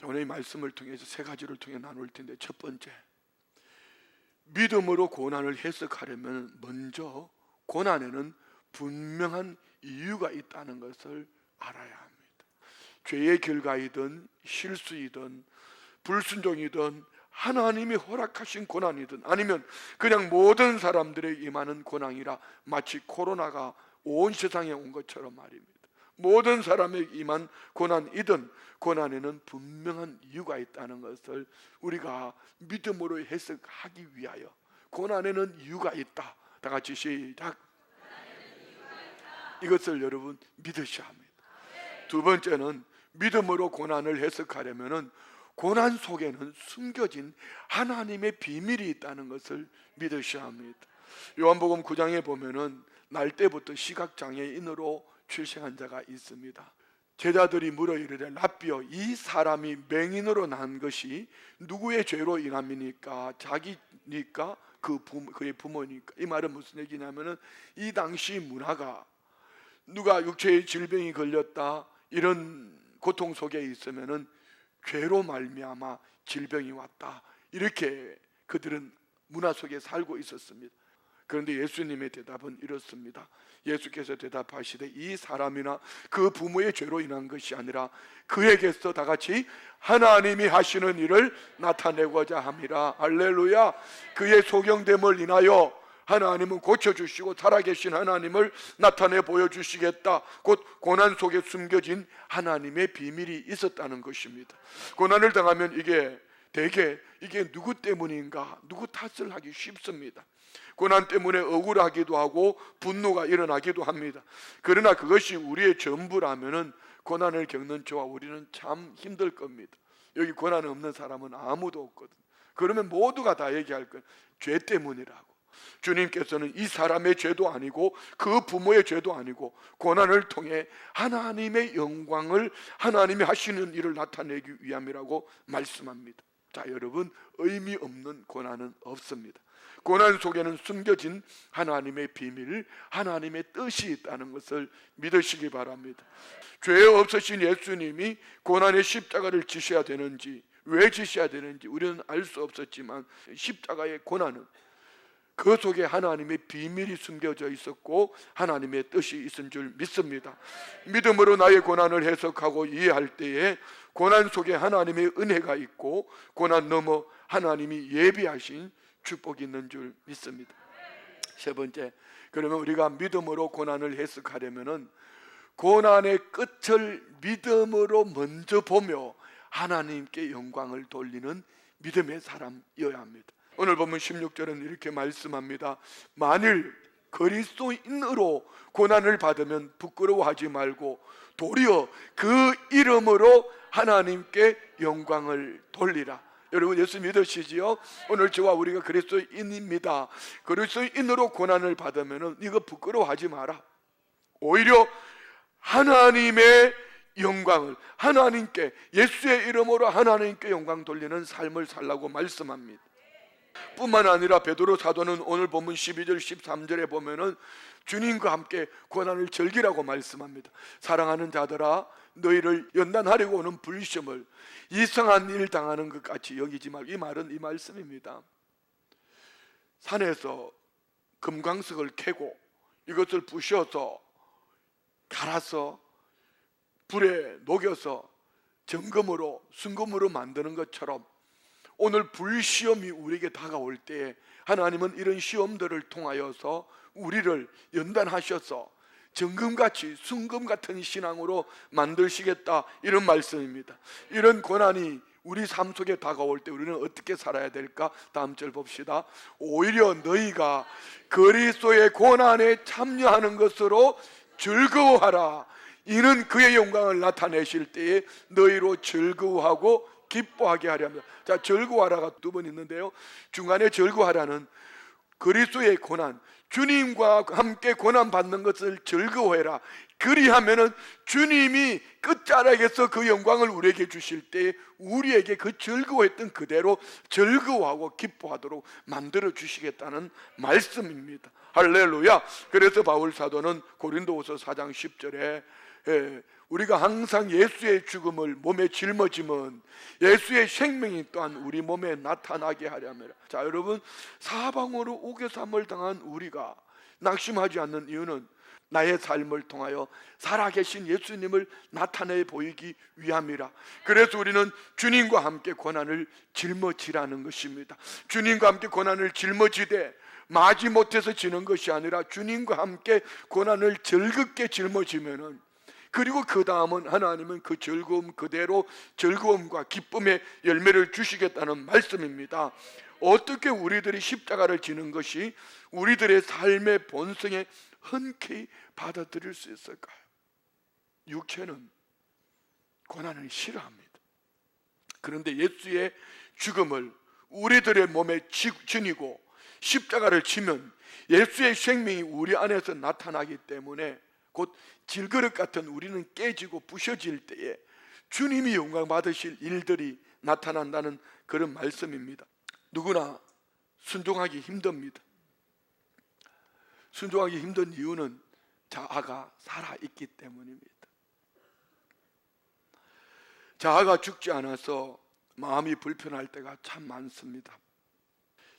오늘 이 말씀을 통해서 세 가지를 통해 나눌 텐데, 첫 번째, 믿음으로 고난을 해석하려면 먼저 고난에는 분명한 이유가 있다는 것을 알아야 합니다. 죄의 결과이든 실수이든 불순종이든 하나님이 허락하신 고난이든 아니면 그냥 모든 사람들에게 임하는 고난이라, 마치 코로나가 온 세상에 온 것처럼 말입니다. 모든 사람에게 임한 고난이든 고난에는 분명한 이유가 있다는 것을 우리가 믿음으로 해석하기 위하여, 고난에는 이유가 있다. 다 같이 시작. 이것을 여러분 믿으셔야 합니다. 두 번째는 믿음으로 고난을 해석하려면 고난 속에는 숨겨진 하나님의 비밀이 있다는 것을 믿으셔야 합니다. 요한복음 9장에 보면은 날 때부터 시각장애인으로 출생한 자가 있습니다. 제자들이 물어 이르되 랍비여, 이 사람이 맹인으로 난 것이 누구의 죄로 인함이니까? 자기니까? 그의 부모니까? 이 말은 무슨 얘기냐면은 이 당시 문화가 누가 육체의 질병이 걸렸다 이런 고통 속에 있으면은 죄로 말미암아 질병이 왔다, 이렇게 그들은 문화 속에 살고 있었습니다. 그런데 예수님의 대답은 이렇습니다. 예수께서 대답하시되 이 사람이나 그 부모의 죄로 인한 것이 아니라 그에게서 다 같이 하나님이 하시는 일을 나타내고자 함이라. 할렐루야. 그의 소경됨을 인하여 하나님은 고쳐주시고 살아계신 하나님을 나타내 보여주시겠다. 곧 고난 속에 숨겨진 하나님의 비밀이 있었다는 것입니다. 고난을 당하면 대개 이게 누구 때문인가, 누구 탓을 하기 쉽습니다. 고난 때문에 억울하기도 하고 분노가 일어나기도 합니다. 그러나 그것이 우리의 전부라면은 고난을 겪는 저와 우리는 참 힘들 겁니다. 여기 고난 없는 사람은 아무도 없거든. 그러면 모두가 다 얘기할 거예요. 죄 때문이라고. 주님께서는 이 사람의 죄도 아니고 그 부모의 죄도 아니고 고난을 통해 하나님의 영광을, 하나님이 하시는 일을 나타내기 위함이라고 말씀합니다. 자, 여러분, 의미 없는 고난은 없습니다. 고난 속에는 숨겨진 하나님의 비밀, 하나님의 뜻이 있다는 것을 믿으시기 바랍니다. 죄 없으신 예수님이 고난의 십자가를 지셔야 되는지, 왜 지셔야 되는지 우리는 알 수 없었지만 십자가의 고난은 그 속에 하나님의 비밀이 숨겨져 있었고 하나님의 뜻이 있은 줄 믿습니다. 믿음으로 나의 고난을 해석하고 이해할 때에 고난 속에 하나님의 은혜가 있고 고난 넘어 하나님이 예비하신 축복이 있는 줄 믿습니다. 세 번째, 그러면 우리가 믿음으로 고난을 해석하려면 고난의 끝을 믿음으로 먼저 보며 하나님께 영광을 돌리는 믿음의 사람이어야 합니다. 오늘 보면 16절은 이렇게 말씀합니다. 만일 그리스도인으로 고난을 받으면 부끄러워하지 말고 도리어 그 이름으로 하나님께 영광을 돌리라. 여러분, 예수 믿으시지요? 오늘 저와 우리가 그리스도인입니다. 그리스도인으로 고난을 받으면 이거 부끄러워하지 마라. 오히려 하나님의 영광을, 하나님께, 예수의 이름으로 하나님께 영광 돌리는 삶을 살라고 말씀합니다. 뿐만 아니라 베드로 사도는 오늘 본문 12절 13절에 보면은 주님과 함께 고난을 즐기라고 말씀합니다. 사랑하는 자들아, 너희를 연단하려고 오는 불시험을 이상한 일 당하는 것 같이 여기지 말고. 이 말은 이 말씀입니다. 산에서 금광석을 캐고 이것을 부셔서 갈아서 불에 녹여서 정금으로, 순금으로 만드는 것처럼 오늘 불시험이 우리에게 다가올 때에 하나님은 이런 시험들을 통하여서 우리를 연단하셔서 정금같이 순금 같은 신앙으로 만드시겠다, 이런 말씀입니다. 이런 고난이 우리 삶 속에 다가올 때 우리는 어떻게 살아야 될까? 다음 절 봅시다. 오히려 너희가 그리스도의 고난에 참여하는 것으로 즐거워하라. 이는 그의 영광을 나타내실 때에 너희로 즐거워하고 기뻐하게 하려 합니다. 자, 즐거워하라가 두 번 있는데요, 중간에 즐거워하라는 그리스도의 고난, 주님과 함께 고난 받는 것을 즐거워해라. 그리하면은 주님이 끝자락에서 그 영광을 우리에게 주실 때 우리에게 그 즐거워했던 그대로 즐거워하고 기뻐하도록 만들어 주시겠다는 말씀입니다. 할렐루야. 그래서 바울 사도는 고린도후서 4장 10절에 우리가 항상 예수의 죽음을 몸에 짊어지면 예수의 생명이 또한 우리 몸에 나타나게 하려면. 자, 여러분, 사방으로 우겨삼을 당한 우리가 낙심하지 않는 이유는 나의 삶을 통하여 살아계신 예수님을 나타내 보이기 위함이라. 그래서 우리는 주님과 함께 고난을 짊어지라는 것입니다. 주님과 함께 고난을 짊어지되 마지못해서 지는 것이 아니라 주님과 함께 고난을 즐겁게 짊어지면은, 그리고 그 다음은 하나님은 그 즐거움 그대로 즐거움과 기쁨의 열매를 주시겠다는 말씀입니다. 어떻게 우리들이 십자가를 지는 것이 우리들의 삶의 본성에 흔쾌히 받아들일 수 있을까요? 육체는 고난을 싫어합니다. 그런데 예수의 죽음을 우리들의 몸에 지니고 십자가를 지면 예수의 생명이 우리 안에서 나타나기 때문에 곧 질그릇 같은 우리는 깨지고 부셔질 때에 주님이 영광 받으실 일들이 나타난다는 그런 말씀입니다. 누구나 순종하기 힘듭니다. 순종하기 힘든 이유는 자아가 살아있기 때문입니다. 자아가 죽지 않아서 마음이 불편할 때가 참 많습니다.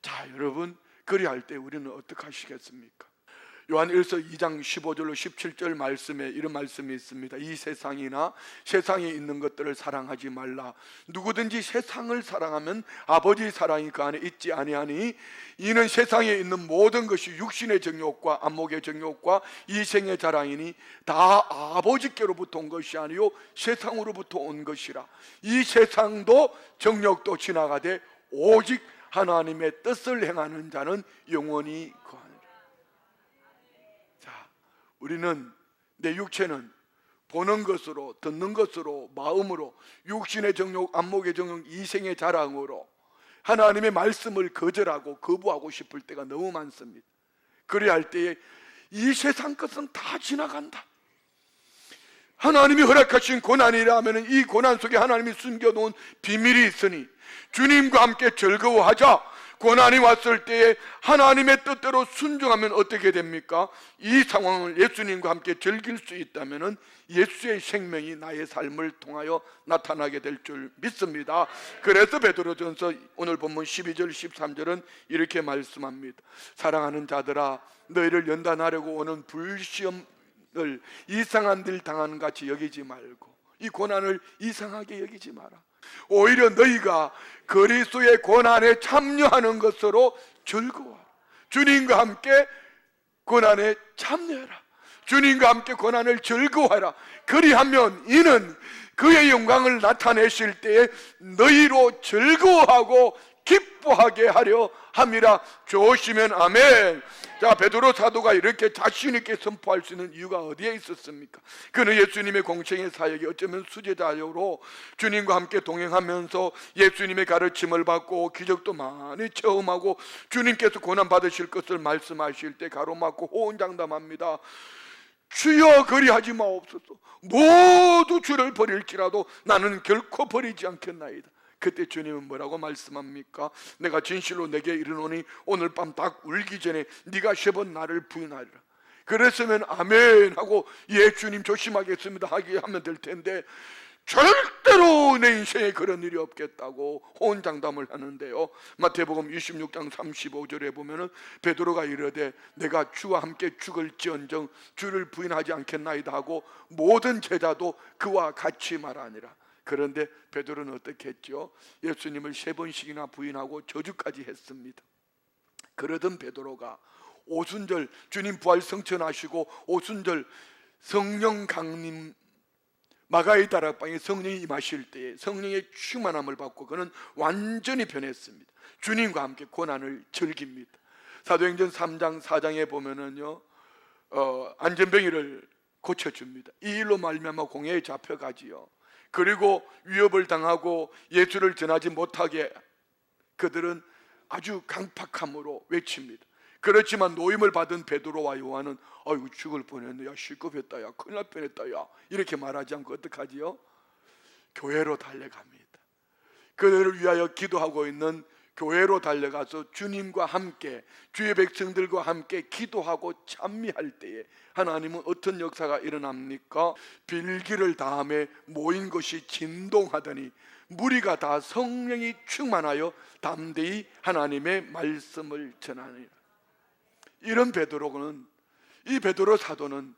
자, 여러분, 그리할 때 우리는 어떻게 하시겠습니까? 요한일서 2장 15절로 17절 말씀에 이런 말씀이 있습니다. 이 세상이나 세상에 있는 것들을 사랑하지 말라. 누구든지 세상을 사랑하면 아버지 사랑이 그 안에 있지 아니하니 이는 세상에 있는 모든 것이 육신의 정욕과 안목의 정욕과 이생의 자랑이니 다 아버지께로부터 온 것이 아니요 세상으로부터 온 것이라. 이 세상도 정욕도 지나가되 오직 하나님의 뜻을 행하는 자는 영원히 거하니라. 자, 우리는 내 육체는 보는 것으로, 듣는 것으로, 마음으로, 육신의 정욕, 안목의 정욕, 이생의 자랑으로 하나님의 말씀을 거절하고 거부하고 싶을 때가 너무 많습니다. 그래야 때에 이 세상 것은 다 지나간다. 하나님이 허락하신 고난이라면 이 고난 속에 하나님이 숨겨놓은 비밀이 있으니 주님과 함께 즐거워하자. 고난이 왔을 때에 하나님의 뜻대로 순종하면 어떻게 됩니까? 이 상황을 예수님과 함께 즐길 수 있다면 예수의 생명이 나의 삶을 통하여 나타나게 될 줄 믿습니다. 그래서 베드로전서 오늘 본문 12절 13절은 이렇게 말씀합니다. 사랑하는 자들아, 너희를 연단하려고 오는 불시험을 이상한 일 당하는 같이 여기지 말고, 이 고난을 이상하게 여기지 마라. 오히려 너희가 그리스도의 고난에 참여하는 것으로 즐거워하라. 주님과 함께 고난에 참여하라. 주님과 함께 고난을 즐거워하라. 그리하면 이는 그의 영광을 나타내실 때에 너희로 즐거워하고 기뻐하게 하려 함이라. 좋으시면 아멘. 자, 베드로 사도가 이렇게 자신 있게 선포할 수 있는 이유가 어디에 있었습니까? 그는 예수님의 공생의 사역이 어쩌면 수제자로 주님과 함께 동행하면서 예수님의 가르침을 받고 기적도 많이 체험하고 주님께서 고난 받으실 것을 말씀하실 때 가로막고 호언장담합니다. 주여 그리하지 마옵소서. 모두 주를 버릴지라도 나는 결코 버리지 않겠나이다. 그때 주님은 뭐라고 말씀합니까? 내가 진실로 내게 이르노니 오늘 밤 닭 울기 전에 네가 3번 나를 부인하리라. 그랬으면 아멘 하고 예 주님 조심하겠습니다 하게 하면 될 텐데 절대로 내 인생에 그런 일이 없겠다고 호언장담을 하는데요. 마태복음 26장 35절에 보면은 베드로가 이르되 내가 주와 함께 죽을지언정 주를 부인하지 않겠나이다 하고 모든 제자도 그와 같이 말하니라. 그런데 베드로는 어떻게 했죠? 예수님을 3번씩이나 부인하고 저주까지 했습니다. 그러던 베드로가 오순절 주님 부활 성천하시고 오순절 성령 강림 마가의 다락방에 성령이 임하실 때에 성령의 충만함을 받고 그는 완전히 변했습니다. 주님과 함께 고난을 즐깁니다. 사도행전 3장 4장에 보면은요 안전병이를 고쳐줍니다. 이 일로 말미암아 공회에 잡혀가지요. 그리고 위협을 당하고 예수를 전하지 못하게 그들은 아주 강팍함으로 외칩니다. 그렇지만 노임을 받은 베드로와 요한은 아이고 죽을 뻔했네, 야 실급했다, 야 큰일 날 뻔했다, 야 이렇게 말하지 않고 어떡하지요? 교회로 달려갑니다. 그들을 위하여 기도하고 있는 교회로 달려가서 주님과 함께, 주의 백성들과 함께 기도하고 찬미할 때에 하나님은 어떤 역사가 일어납니까? 빌기를 다음에 모인 것이 진동하더니 무리가 다 성령이 충만하여 담대히 하나님의 말씀을 전하니라. 이런 베드로는, 이 베드로 사도는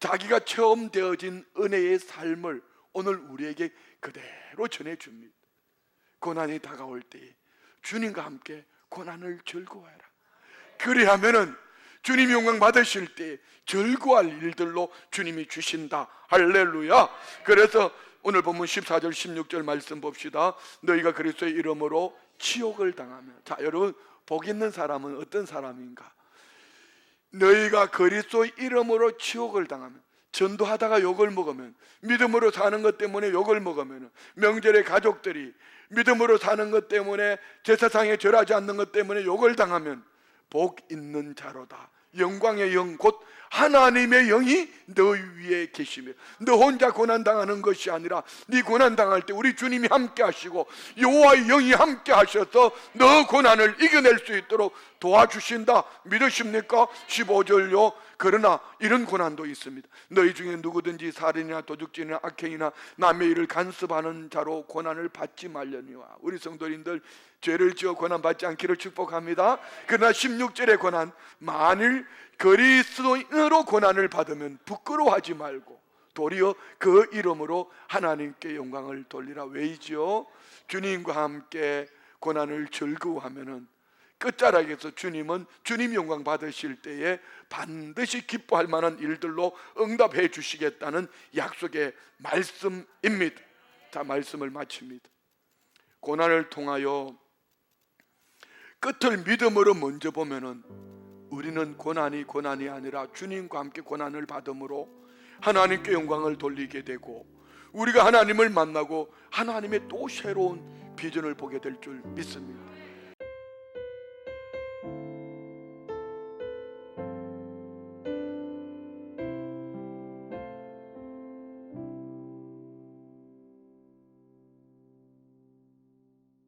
자기가 처음 되어진 은혜의 삶을 오늘 우리에게 그대로 전해줍니다. 고난이 다가올 때에 주님과 함께 고난을 즐거워해라. 그리하면은 주님 영광 받으실 때 즐거워할 일들로 주님이 주신다. 할렐루야. 그래서 오늘 본문 14절 16절 말씀 봅시다. 너희가 그리스도의 이름으로 치욕을 당하면, 자 여러분, 복 있는 사람은 어떤 사람인가? 너희가 그리스도의 이름으로 치욕을 당하면, 전도하다가 욕을 먹으면, 믿음으로 사는 것 때문에 욕을 먹으면, 명절에 가족들이 믿음으로 사는 것 때문에, 제사상에 절하지 않는 것 때문에 욕을 당하면 복 있는 자로다. 영광의 영 곧 하나님의 영이 너 위에 계시며, 너 혼자 고난당하는 것이 아니라 네 고난당할 때 우리 주님이 함께 하시고 여호와의 영이 함께 하셔서 너 고난을 이겨낼 수 있도록 도와주신다. 믿으십니까? 15절요. 그러나 이런 고난도 있습니다. 너희 중에 누구든지 살인이나 도둑질이나 악행이나 남의 일을 간섭하는 자로 고난을 받지 말려니와. 우리 성도님들, 죄를 지어 고난 받지 않기를 축복합니다. 그러나 16절의 고난, 만일 그리스도인으로 고난을 받으면 부끄러워하지 말고 도리어 그 이름으로 하나님께 영광을 돌리라. 왜이지요? 주님과 함께 고난을 즐거워하면은 끝자락에서 주님은 주님 영광 받으실 때에 반드시 기뻐할 만한 일들로 응답해 주시겠다는 약속의 말씀입니다. 자, 말씀을 마칩니다. 고난을 통하여 끝을 믿음으로 먼저 보면은 우리는 고난이 아니라 주님과 함께 고난을 받음으로 하나님께 영광을 돌리게 되고, 우리가 하나님을 만나고 하나님의 또 새로운 비전을 보게 될 줄 믿습니다.